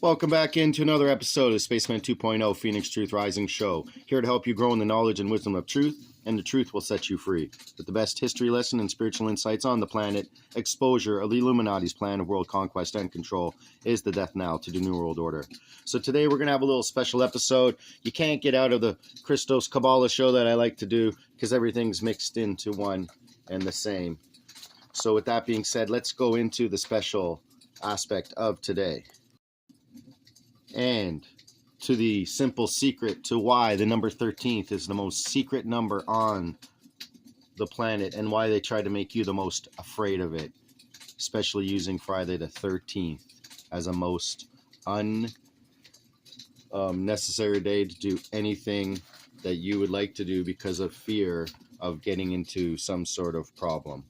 Welcome back into another episode of Spaceman 2.0 Phoenix Truth Rising Show. Here to help you grow in the knowledge and wisdom of truth, and the truth will set you free. With the best history lesson and spiritual insights on the planet, exposure of the Illuminati's plan of world conquest and control is the death knell to the New World Order. So today we're going to have a little special episode. You can't get out of the Christos Kabbalah show that I like to do because everything's mixed into one and the same. So with that being said, let's go into the special aspect of today. And to the simple secret to why the number 13th is the most secret number on the planet and why they try to make you the most afraid of it, especially using Friday the 13th as a most unnecessary day to do anything that you would like to do because of fear of getting into some sort of problem.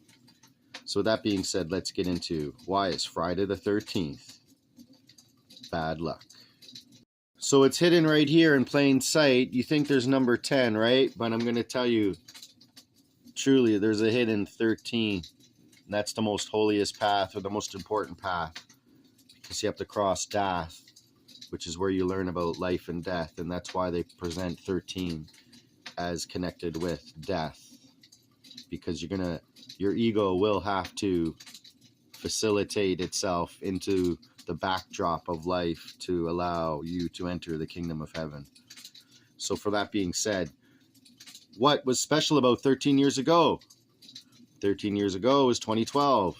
So with that being said, let's get into why is Friday the 13th bad luck. So it's hidden right here in plain sight. You think there's number 10, right? But I'm going to tell you, truly, there's a hidden 13. And that's the most holiest path, or the most important path. Because you have to cross death, which is where you learn about life and death. And that's why they present 13 as connected with death. Because your ego will have to facilitate itself into the backdrop of life to allow you to enter the kingdom of heaven. So for that being said, what was special about 13 years ago? 13 years ago was 2012.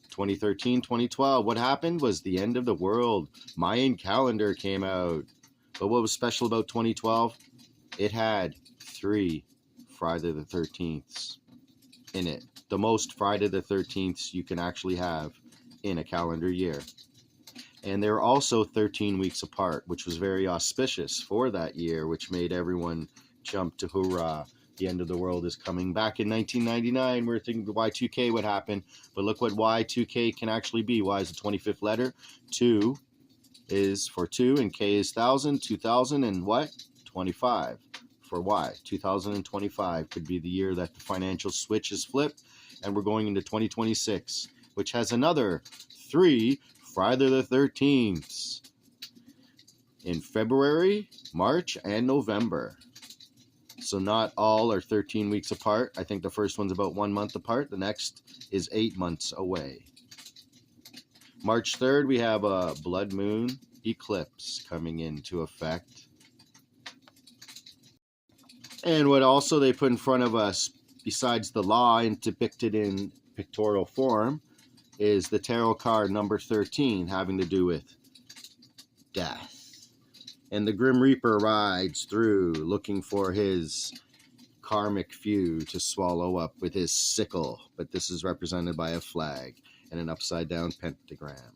2013, 2012. What happened was the end of the world. Mayan calendar came out. But what was special about 2012? It had 3 Friday the 13ths in it. The most Friday the 13ths you can actually have in a calendar year. And they're also 13 weeks apart, which was very auspicious for that year, which made everyone jump to hoorah. The end of the world is coming. Back in 1999, we were thinking the Y2K would happen. But look what Y2K can actually be. Y is the 25th letter. 2 is for 2, and K is 1,000, 2,000, and what? 25 for Y. 2025 could be the year that the financial switch is flipped, and we're going into 2026, which has another 3 Friday the 13th in February, March, and November. So not all are 13 weeks apart. I think the first one's about 1 month apart. The next is 8 months away. March 3rd, we have a blood moon eclipse coming into effect. And what also they put in front of us, besides the law and depicted in pictorial form, is the tarot card number 13, having to do with death. And the Grim Reaper rides through looking for his karmic few to swallow up with his sickle. But this is represented by a flag and an upside down pentagram.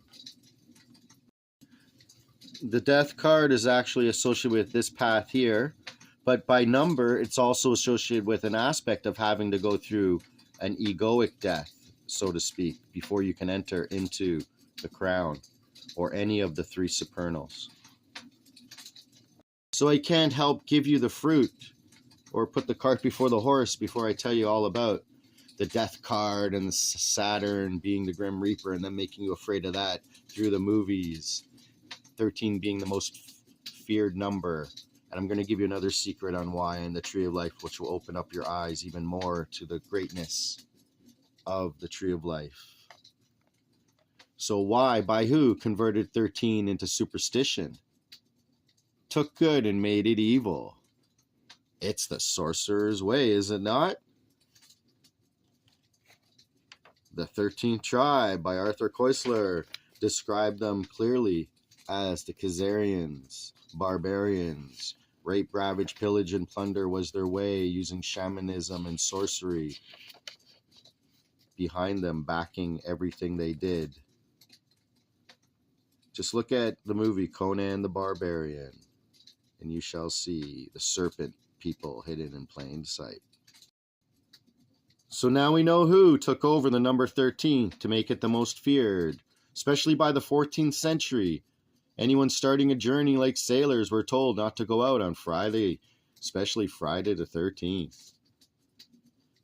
The death card is actually associated with this path here, but by number it's also associated with an aspect of having to go through an egoic death, so to speak, before you can enter into the crown or any of the 3 supernals. So I can't help give you the fruit or put the cart before the horse before I tell you all about the death card and the Saturn being the Grim Reaper and then making you afraid of that through the movies. 13 being the most feared number. And I'm going to give you another secret on why in the Tree of Life, which will open up your eyes even more to the greatness of the Tree of Life. So why, by who, converted 13 into superstition? Took good and made it evil. It's the sorcerer's way, is it not? The 13th tribe by Arthur Koestler described them clearly as the Khazarians, barbarians. Rape, ravage, pillage, and plunder was their way, using shamanism and sorcery behind them, backing everything they did. Just look at the movie Conan the Barbarian, and you shall see the serpent people hidden in plain sight. So now we know who took over the number 13 to make it the most feared, especially by the 14th century. Anyone starting a journey like sailors were told not to go out on Friday, especially Friday the 13th.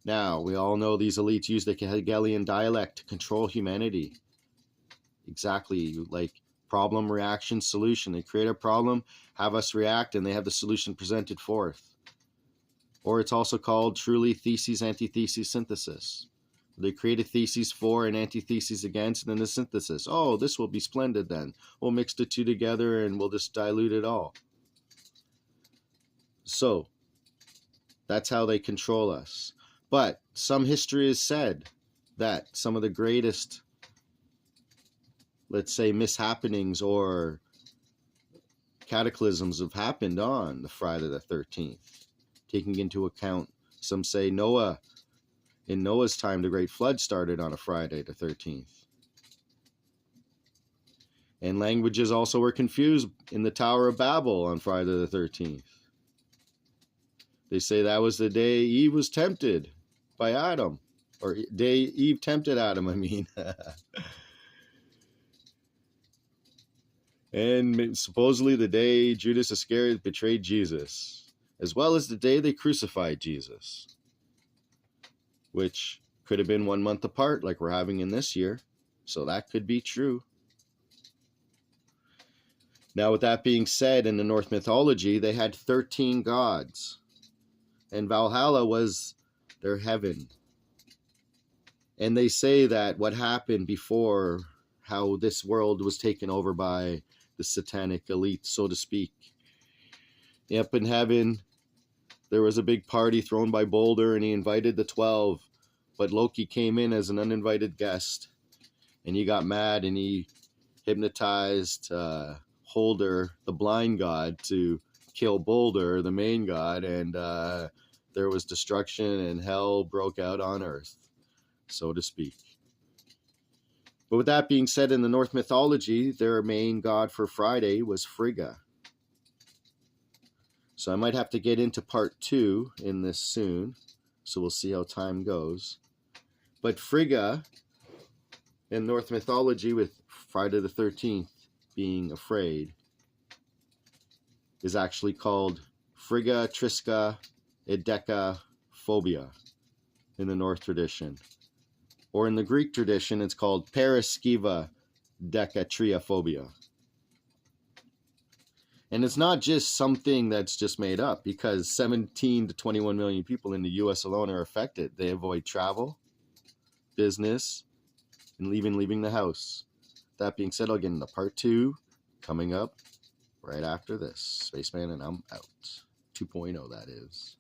Now, we all know these elites use the Hegelian dialect to control humanity. Exactly like Problem, reaction, solution. They create a problem, have us react, and they have the solution presented forth. Or it's also called truly thesis, antithesis, synthesis. They create a thesis for and antithesis against, and then the synthesis. Oh, this will be splendid then. We'll mix the two together and we'll just dilute it all. So, that's how they control us. But some history has said that some of the greatest, let's say, mishappenings or cataclysms have happened on the Friday the 13th. Taking into account, some say Noah, in Noah's time, the Great Flood started on a Friday the 13th. And languages also were confused in the Tower of Babel on Friday the 13th. They say that was the day Eve was tempted by Adam. Or day Eve tempted Adam, I mean. And supposedly the day Judas Iscariot betrayed Jesus, as well as the day they crucified Jesus, which could have been 1 month apart like we're having in this year. So that could be true. Now, with that being said, in the Norse mythology, they had 13 gods. And Valhalla was their heaven. And they say that what happened before, how this world was taken over by the satanic elite, so to speak. Up in heaven, there was a big party thrown by Balder, and he invited the 12. But Loki came in as an uninvited guest. And he got mad, and he hypnotized Holder, the blind god, to kill Balder, the main god. And there was destruction, and hell broke out on Earth, so to speak. But with that being said, in the Norse mythology, their main god for Friday was Frigga. So I might have to get into part 2 in this soon, so we'll see how time goes. But Frigga, in Norse mythology, with Friday the 13th being afraid, is actually called Frigga Triska Edeka Phobia in the Norse tradition. Or in the Greek tradition, it's called Paraskiva Decatriaphobia. And it's not just something that's just made up, because 17 to 21 million people in the U.S. alone are affected. They avoid travel, business, and even leaving the house. That being said, I'll get into part 2 coming up right after this. Spaceman, and I'm out. 2.0, that is.